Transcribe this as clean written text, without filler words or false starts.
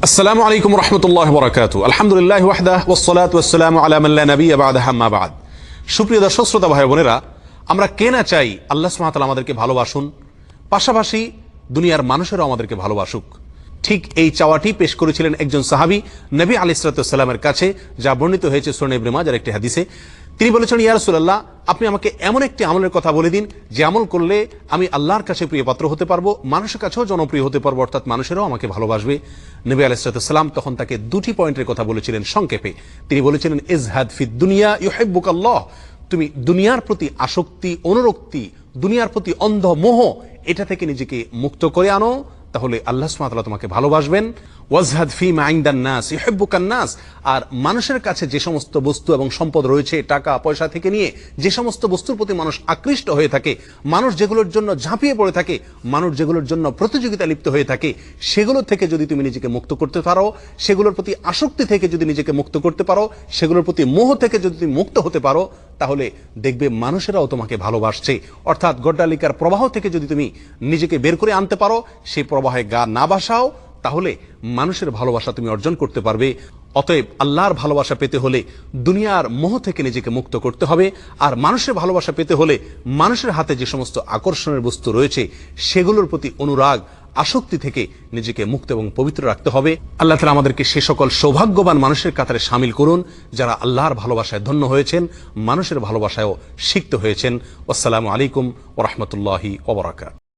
আসসালামু আলাইকুম রহমতুল্লাহ বরকাতু। আলহামদুলিল্লাহ ওয়াহদাহ ওয়াসসালাতু ওয়াসসালামু আলা মান লা নাবিয়্যা বা'দাহু আম্মা বা'দ। সুপ্রিয় দর্শক শ্রোতা ভাই বোনেরা, আমরা কে না চাই আল্লাহ সুবহানাহু ওয়া তাআলা আমাদেরকে ভালোবাসুন, পাশাপাশি দুনিয়ার মানুষেরাও আমাদেরকে ভালোবাসুক। ঠিক এই চাওয়াটি পেশ করেছিলেন একজন সাহাবী নবী আলাইহিস সালাতু ওয়াসসালামের কাছে, যা বর্ণিত হয়েছে সুনান ইবনে মাজাহর একটি হাদিসে। তিনি বলেছেন, ইয়া রাসূলুল্লাহ, আপনি আমাকে এমন একটি আমলের কথা বলে দিন যে আমল করলে আমি আল্লাহর কাছে প্রিয় পাত্র হতে পারবো, মানুষের কাছেও জনপ্রিয় হতে পারবো, অর্থাৎ মানুষেরাও আমাকে ভালোবাসবে। নবী আলাইহিস সালাতু ওয়াসসালাম তখন তাকে দুটি পয়েন্টের কথা বলেছিলেন সংক্ষেপে। তিনি বলেছিলেন, ইজহাদ ফিদ দুনিয়া ইউহিব্বুকাল্লাহ, তুমি দুনিয়ার প্রতি আসক্তি, অনুরক্তি, দুনিয়ার প্রতি অন্ধ মোহ, এটা থেকে নিজেকে মুক্ত করে আনো, তাহলে আল্লাহ সুবহানাহু ওয়া তাআলা তোমাকে ভালোবাসবেন। ওয়াজহাদ ফিমা ইনদান নাস ইউহিব্বুকান নাস, আর মানুষের কাছে যে সমস্ত বস্তু এবং সম্পদ রয়েছে, টাকা পয়সা থেকে নিয়ে যে সমস্ত বস্তুর প্রতি মানুষ আকৃষ্ট হয়ে থাকে, মানুষ যেগুলোর জন্য ঝাঁপিয়ে পড়ে থাকে, মানুষ যেগুলোর জন্য প্রতিযোগিতা লিপ্ত হয়ে থাকে, সেগুলো থেকে যদি তুমি নিজেকে মুক্ত করতে পারো, সেগুলোর প্রতি আসক্তি থেকে যদি নিজেকে মুক্ত করতে পারো, সেগুলোর প্রতি মোহ থেকে যদি তুমি মুক্ত হতে পারো, তাহলে দেখবে মানুষেরাও তোমাকে ভালোবাসছে। অর্থাৎ গড্ডালিকার প্রবাহ থেকে যদি তুমি নিজেকে বের করে আনতে পারো, সেই প্রবাহে গা না ভাসাও, তাহলে মানুষের ভালোবাসা তুমি অর্জন করতে পারবে। অতএব আল্লাহর ভালোবাসা পেতে হলে দুনিয়ার মোহ থেকে নিজেকে মুক্ত করতে হবে, আর মানুষের ভালোবাসা পেতে হলে মানুষের হাতে যে সমস্ত আকর্ষণের বস্তু রয়েছে, সেগুলোর প্রতি অনুরাগ, আসক্তি থেকে নিজেকে মুক্ত এবং পবিত্র রাখতে হবে। আল্লাহ তাআলা আমাদেরকে সে সকল সৌভাগ্যবান মানুষের কাতারে শামিল করুন যারা আল্লাহর ভালোবাসায় ধন্য হয়েছেন, মানুষের ভালোবাসায়ও সিক্ত হয়েছেন। আসসালামু আলাইকুম ওয়া রাহমাতুল্লাহি ওয়া বারাকাতুহু।